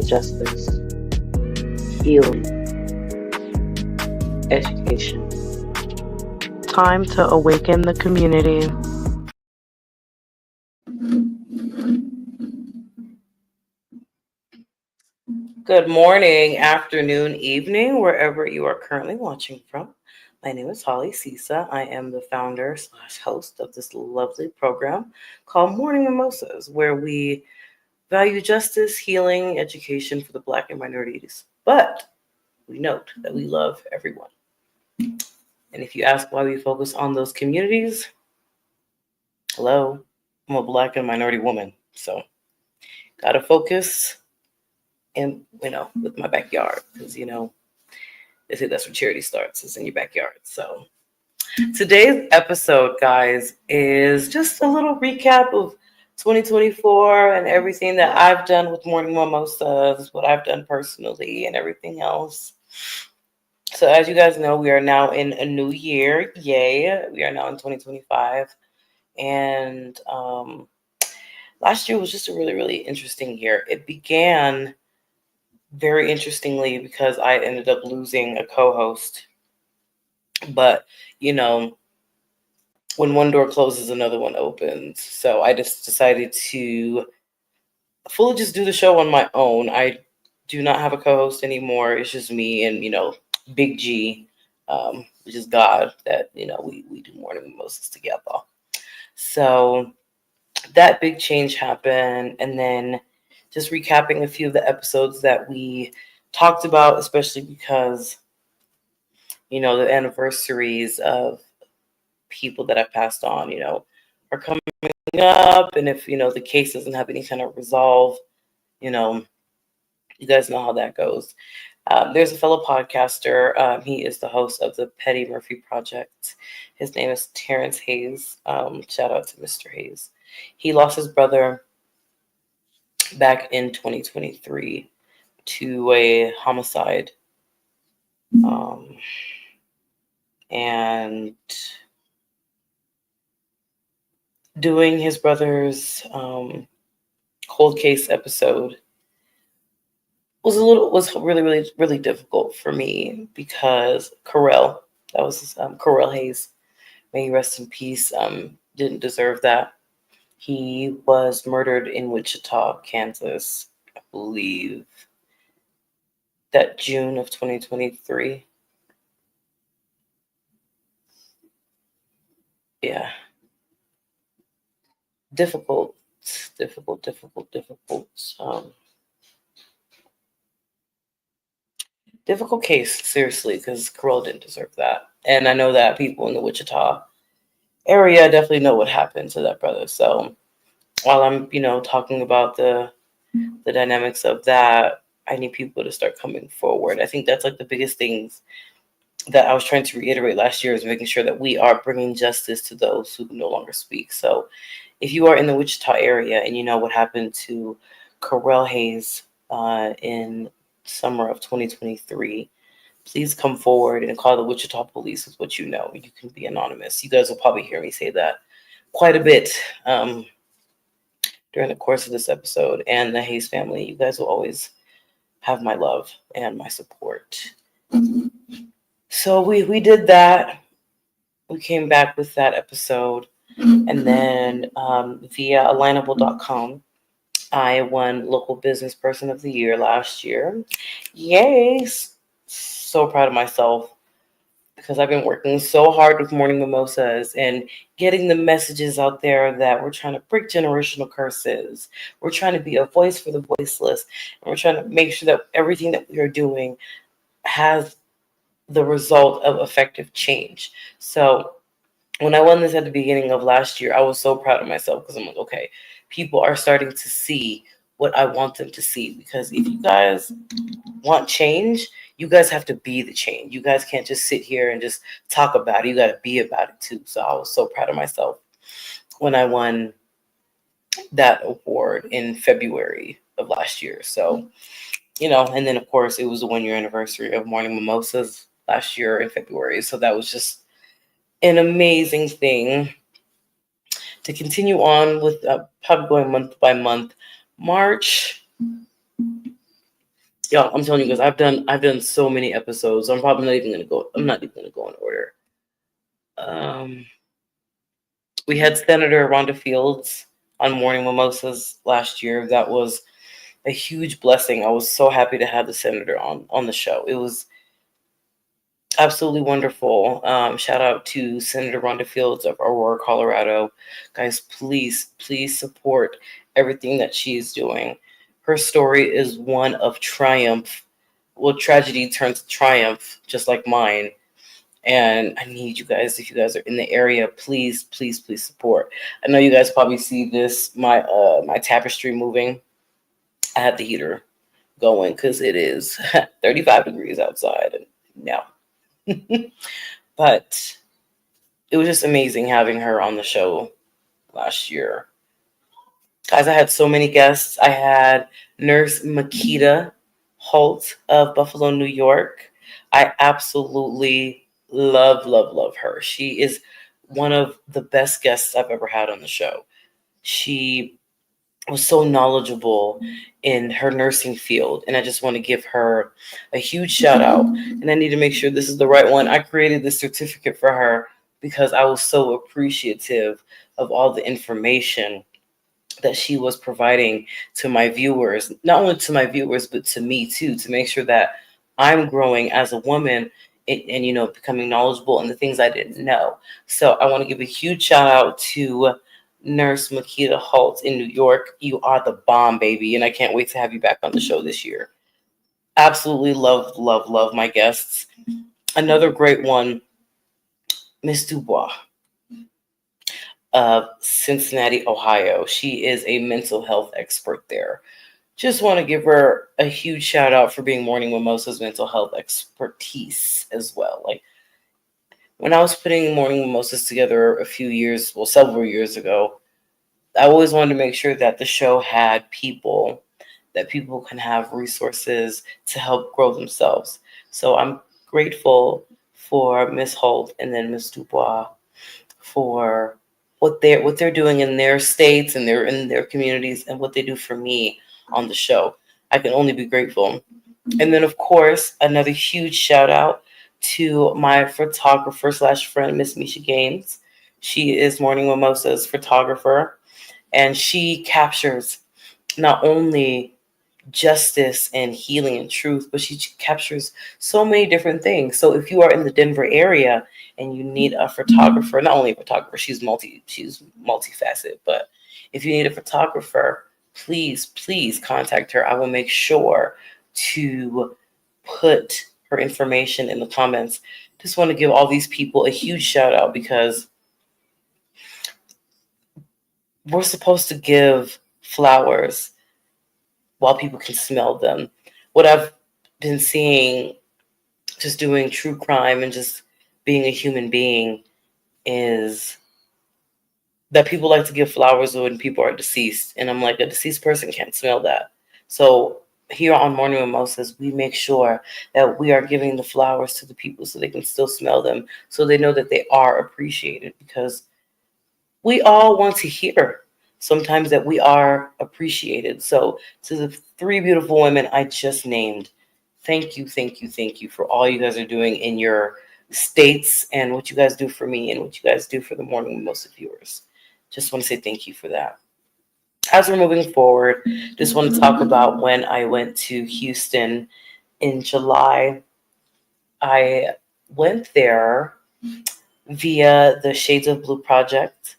justice, healing, education. Time to awaken the community. Good morning, afternoon, evening, wherever you are currently watching from. My name is Holly Sisa. I am the founder / host of this lovely program called Morning Mimosas, where we value justice, healing, education for the Black and minorities. But we note that we love everyone. And if you ask why we focus on those communities, hello, I'm a Black and minority woman. So gotta focus in, with my backyard. Because, they say that's where charity starts, is in your backyard. So today's episode, guys, is just a little recap of 2024 and everything that I've done with Morning Mimosas, what I've done personally, and everything else. So as you guys know, we are now in a new year. Yay. We are now in 2025. And last year was just a really, really interesting year. It began very interestingly because I ended up losing a co-host. But, when one door closes, another one opens. So I just decided to fully just do the show on my own. I do not have a co-host anymore. It's just me and, Big G, which is God, that, we do Morning Mimosas together. So that big change happened. And then just recapping a few of the episodes that we talked about, especially because, the anniversaries of people that have passed on, are coming up. And if, the case doesn't have any kind of resolve, you guys know how that goes. There's a fellow podcaster. He is the host of the Petty Murphy Project. His name is Terrence Hayes. Shout out to Mr. Hayes. He lost his brother back in 2023 to a homicide. And doing his brother's cold case episode was really, really, really difficult for me because Carell, that was Carell Hayes, may he rest in peace, didn't deserve that. He was murdered in Wichita, Kansas, I believe that June of 2023. Yeah. Difficult. Difficult case, seriously, because Carell didn't deserve that. And I know that people in the Wichita area definitely know what happened to that brother. So while I'm, talking about the dynamics of that, I need people to start coming forward. I think that's like the biggest things that I was trying to reiterate last year, is making sure that we are bringing justice to those who no longer speak. So if you are in the Wichita area and you know what happened to Carell Hayes in summer of 2023, please come forward and call the Wichita police with what you know. You can be anonymous. You guys will probably hear me say that quite a bit during the course of this episode. And the Hayes family, you guys will always have my love and my support. So we did that. We came back with that episode. And then via alignable.com, I won Local Business Person of the Year last year. Yay! So proud of myself, because I've been working so hard with Morning Mimosas and getting the messages out there that we're trying to break generational curses. We're trying to be a voice for the voiceless. And we're trying to make sure that everything that we are doing has the result of effective change. So when I won this at the beginning of last year, I was so proud of myself, because I'm like, okay, people are starting to see what I want them to see. Because if you guys want change, you guys have to be the change. You guys can't just sit here and just talk about it. You got to be about it too. So I was so proud of myself when I won that award in February of last year. So, and then of course it was the 1 year anniversary of Morning Mimosas last year in February. So that was just an amazing thing to continue on with, probably going month by month. March Y'all, I'm telling you guys, I've done so many episodes. I'm probably not even gonna go. I'm not even gonna go in order. Um, we had Senator Rhonda Fields on Morning Mimosas last year. That was a huge blessing. I was so happy to have the senator on the show. It was absolutely wonderful. Shout out to Senator Rhonda Fields of Aurora, Colorado. Guys, please support everything that she's doing. Her story is one of triumph. Well, tragedy turns to triumph, just like mine. And I need you guys, if you guys are in the area, please support. I know you guys probably see this, my tapestry moving. I have the heater going because it is 35 degrees outside. And no. But it was just amazing having her on the show last year. Guys, I had so many guests. I had Nurse Makita Holt of Buffalo, New York. I absolutely love her. She is one of the best guests I've ever had on the show. She was so knowledgeable in her nursing field, and I just want to give her a huge shout out. And I need to make sure this is the right one. I created this certificate for her because I was so appreciative of all the information that she was providing to my viewers, not only to my viewers but to me too, to make sure that I'm growing as a woman and you know, becoming knowledgeable in the things I didn't know. So I want to give a huge shout out to Nurse Makita Holt in New York. You are the bomb, baby, and I can't wait to have you back on the show this year. Absolutely love my guests. Another great one, Miss Dubois of Cincinnati, Ohio. She is a mental health expert there. Just want to give her a huge shout out for being Morning Mimosa's mental health expertise as well. Like when I was putting Morning Mimosas together a few years, well, several years ago, I always wanted to make sure that the show had people, that people can have resources to help grow themselves. So I'm grateful for Miss Holt and then Miss Dubois for what they're doing in their states and in their communities and what they do for me on the show. I can only be grateful. And then of course, another huge shout out to my photographer slash friend, Miss Misha Gaines. She is Morning Mimosa's photographer, and she captures not only justice and healing and truth, but she captures so many different things. So if you are in the Denver area and you need a photographer, not only a photographer, she's multifaceted, but if you need a photographer, please contact her. I will make sure to put her information in the comments. Just want to give all these people a huge shout out because we're supposed to give flowers while people can smell them. What I've been seeing, just doing true crime and just being a human being, is that people like to give flowers when people are deceased. And I'm like, a deceased person can't smell that. So here on Morning Mimosas, we make sure that we are giving the flowers to the people so they can still smell them, so they know that they are appreciated, because we all want to hear sometimes that we are appreciated. So to the three beautiful women I just named, thank you for all you guys are doing in your states and what you guys do for me and what you guys do for the Morning Mimosa viewers. Just want to say thank you for that. As we're moving forward, just want to talk about when I went to Houston in July. I went there via the Shades of Blue project,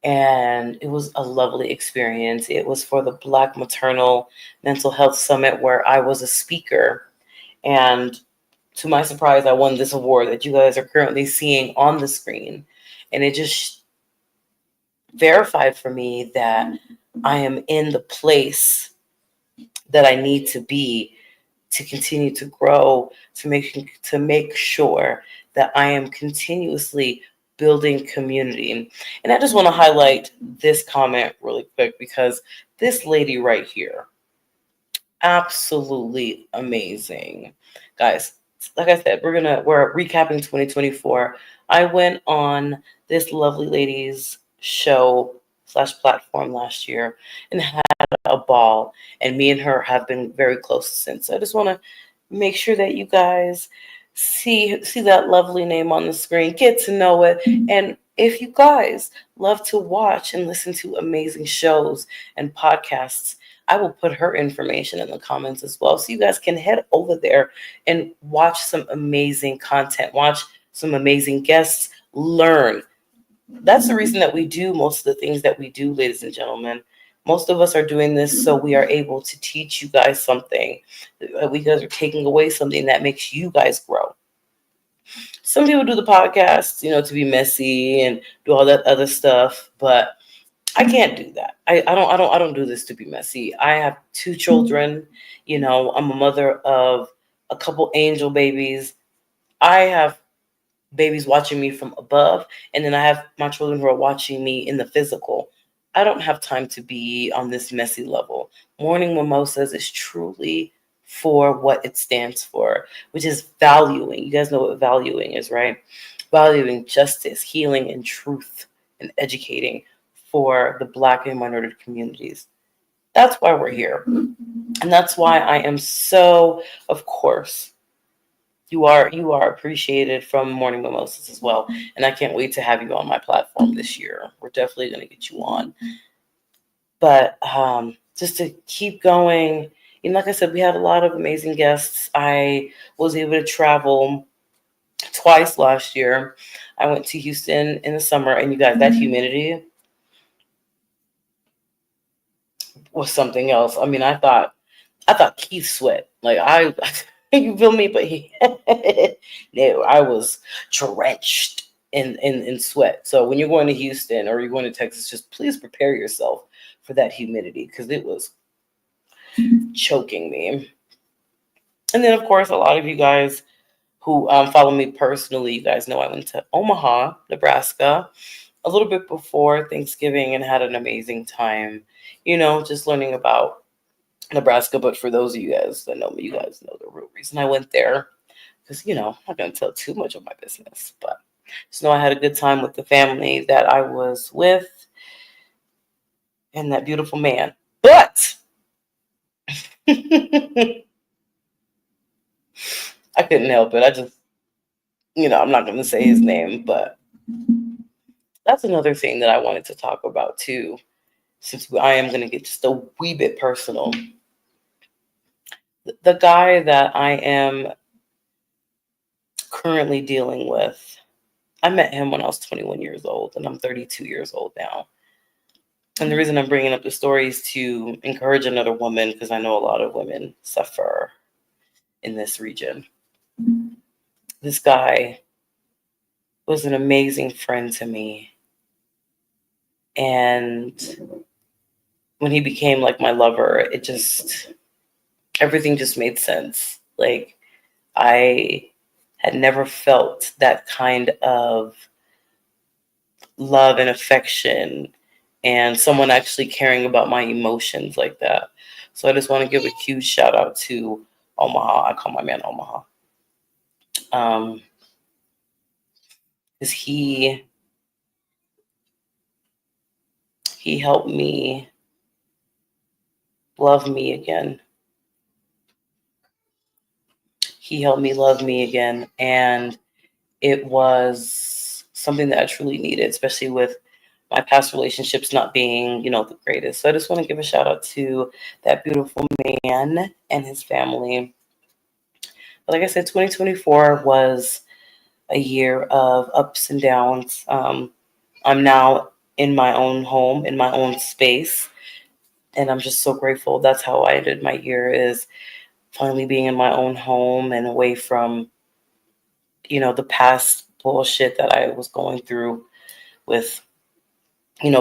and it was a lovely experience. It was for the Black Maternal Mental Health Summit where I was a speaker. And to my surprise, I won this award that you guys are currently seeing on the screen. And it just verified for me that I am in the place that I need to be to continue to grow, to make sure that I am continuously building community. And I just want to highlight this comment really quick because this lady right here, absolutely amazing. Guys, like I said, we're recapping 2024. I went on this lovely lady's show platform last year and had a ball. And me and her have been very close since. So I just want to make sure that you guys see that lovely name on the screen, get to know it. And if you guys love to watch and listen to amazing shows and podcasts, I will put her information in the comments as well. So you guys can head over there and watch some amazing content, watch some amazing guests, learn. That's the reason that we do most of the things that we do, ladies and gentlemen. Most of us are doing this so we are able to teach you guys something. We guys are taking away something that makes you guys grow. Some people do the podcast, to be messy and do all that other stuff, but I can't do that. I don't do this to be messy. I have 2 children. I'm a mother of a couple angel babies. I have babies watching me from above, and then I have my children who are watching me in the physical. I don't have time to be on this messy level. Morning Mimosas is truly for what it stands for, which is valuing. You guys know what valuing is, right? Valuing justice, healing, and truth, and educating for the Black and minority communities. That's why we're here. And that's why I am so, of course, you are appreciated from Morning Mimosas as well. And I can't wait to have you on my platform this year. We're definitely going to get you on. But just to keep going, like I said, we had a lot of amazing guests. I was able to travel twice last year. I went to Houston in the summer, and you guys, that humidity was something else. I mean, I thought Keith sweat. Like you feel me? But no, I was drenched in sweat. So when you're going to Houston or you're going to Texas, just please prepare yourself for that humidity because it was choking me. And then, of course, a lot of you guys who follow me personally, you guys know I went to Omaha, Nebraska, a little bit before Thanksgiving and had an amazing time, just learning about Nebraska. But for those of you guys that know me, you guys know the real reason I went there because, I'm not going to tell too much of my business, but just know I had a good time with the family that I was with and that beautiful man. But I couldn't help it. I just, I'm not going to say his name, but that's another thing that I wanted to talk about too, since I am going to get just a wee bit personal. The guy that I am currently dealing with, I met him when I was 21 years old, and I'm 32 years old now. And the reason I'm bringing up the story is to encourage another woman, because I know a lot of women suffer in this region. This guy was an amazing friend to me. And when he became like my lover, everything just made sense. Like, I had never felt that kind of love and affection and someone actually caring about my emotions like that. So I just want to give a huge shout out to Omaha. I call my man Omaha. Because he helped me love me again. He helped me love me again. And it was something that I truly needed, especially with my past relationships not being, the greatest. So I just want to give a shout out to that beautiful man and his family. But like I said, 2024 was a year of ups and downs. I'm now in my own home, in my own space, and I'm just so grateful. That's how I ended my year, is finally being in my own home and away from, the past bullshit that I was going through with,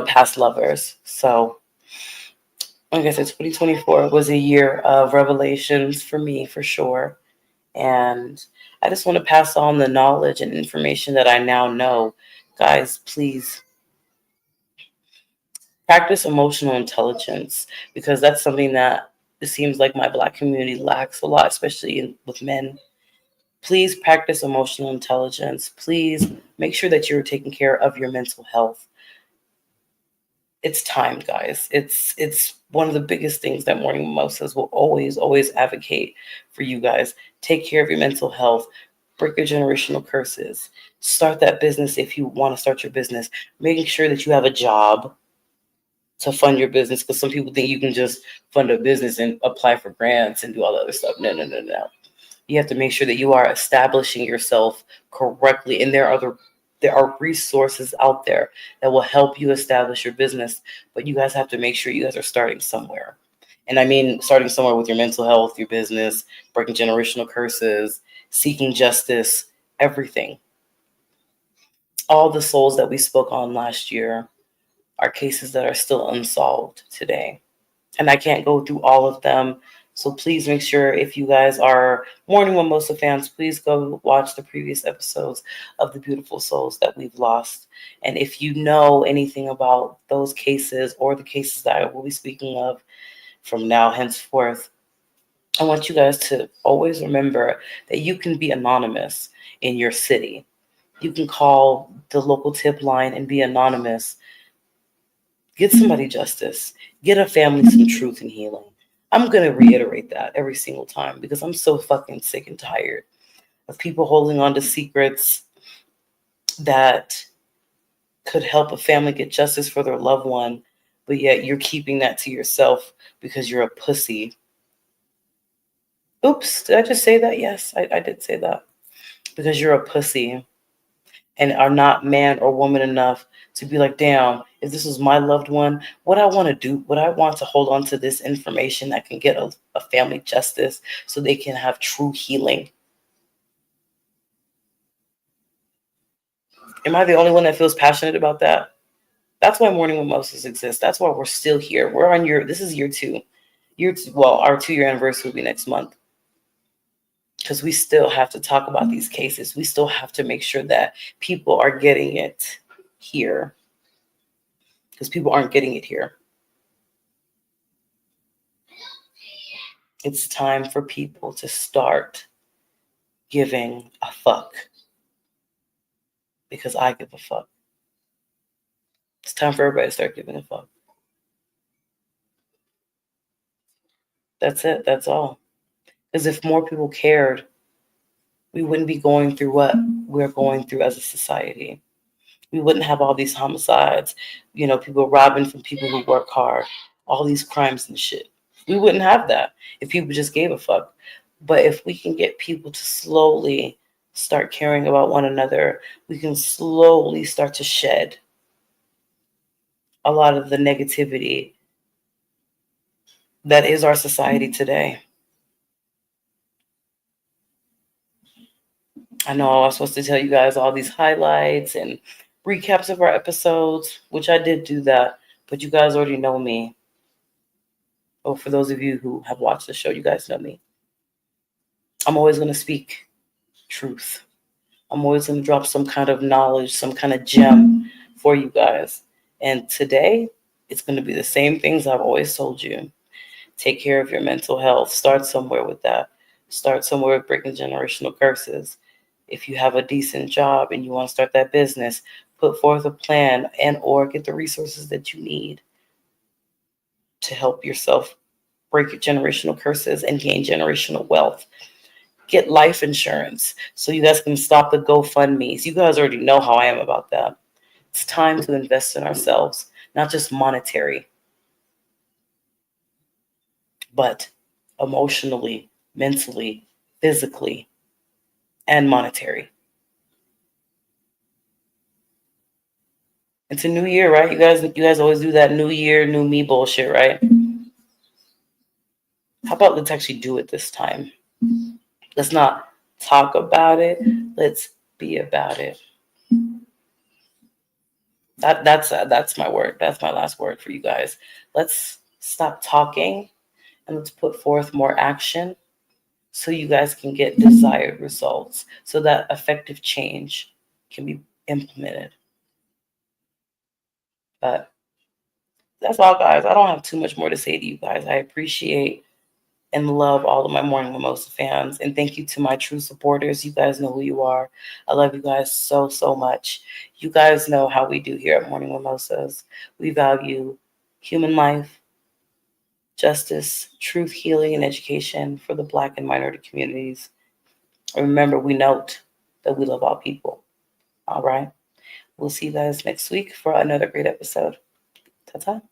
past lovers. So, like I said, 2024 was a year of revelations for me, for sure. And I just want to pass on the knowledge and information that I now know. Guys, please practice emotional intelligence, because that's something that it seems like my Black community lacks a lot, especially with men. Please practice emotional intelligence. Please make sure that you're taking care of your mental health. It's time, guys. It's one of the biggest things that Morning Mimosas will always advocate for you guys. Take care of your mental health. Break your generational curses. Start that business if you want to start your business. Making sure that you have a job to fund your business, because some people think you can just fund a business and apply for grants and do all that other stuff. No, no, no, no. You have to make sure that you are establishing yourself correctly, and there are resources out there that will help you establish your business, but you guys have to make sure you guys are starting somewhere. And I mean starting somewhere with your mental health, your business, breaking generational curses, seeking justice, everything. All the souls that we spoke on last year are cases that are still unsolved today. And I can't go through all of them. So please make sure, if you guys are Morning Mimosa fans, please go watch the previous episodes of the beautiful souls that we've lost. And if you know anything about those cases or the cases that I will be speaking of from now henceforth, I want you guys to always remember that you can be anonymous in your city. You can call the local tip line and be anonymous. Get somebody justice. Get a family some truth and healing. I'm going to reiterate that every single time because I'm so fucking sick and tired of people holding on to secrets that could help a family get justice for their loved one, but yet you're keeping that to yourself because you're a pussy. Oops, did I just say that? Yes, I did say that. Because you're a pussy and are not man or woman enough to be like, damn, if this was my loved one, what I want to do, what I want to hold on to this information that can get a family justice so they can have true healing. Am I the only one that feels passionate about that? That's why Morning Mimosas exists. That's why we're still here. We're on this is year 2. Well, our 2-year anniversary will be next month. Because we still have to talk about these cases. We still have to make sure that people are getting it here. Because people aren't getting it here. It's time for people to start giving a fuck. Because I give a fuck. It's time for everybody to start giving a fuck. That's it. That's all. Because if more people cared, we wouldn't be going through what we're going through as a society. We wouldn't have all these homicides, people robbing from people who work hard, all these crimes and shit. We wouldn't have that if people just gave a fuck. But if we can get people to slowly start caring about one another, we can slowly start to shed a lot of the negativity that is our society today. I know I was supposed to tell you guys all these highlights and recaps of our episodes, which I did do that, but you guys already know me. Well, for those of you who have watched the show, you guys know me. I'm always going to speak truth. I'm always going to drop some kind of knowledge, some kind of gem for you guys. And today, it's going to be the same things I've always told you. Take care of your mental health. Start somewhere with that. Start somewhere with breaking generational curses. If you have a decent job and you want to start that business, put forth a plan and or get the resources that you need to help yourself break your generational curses and gain generational wealth. Get life insurance so you guys can stop the GoFundMes. You guys already know how I am about that. It's time to invest in ourselves, not just monetary, but emotionally, mentally, physically, and monetary. It's a new year, right? You guys always do that new year, new me bullshit, right? How about let's actually do it this time? Let's not talk about it. Let's be about it. That's my word. That's my last word for you guys. Let's stop talking and let's put forth more action so you guys can get desired results, so that effective change can be implemented. But that's all, guys. I don't have too much more to say to you guys. I appreciate and love all of my Morning Mimosa fans. And thank you to my true supporters. You guys know who you are. I love you guys so, so much. You guys know how we do here at Morning Mimosas. We value human life, justice, truth, healing, and education for the Black and minority communities. And remember, we note that we love all people. All right. We'll see you guys next week for another great episode. Ta-ta.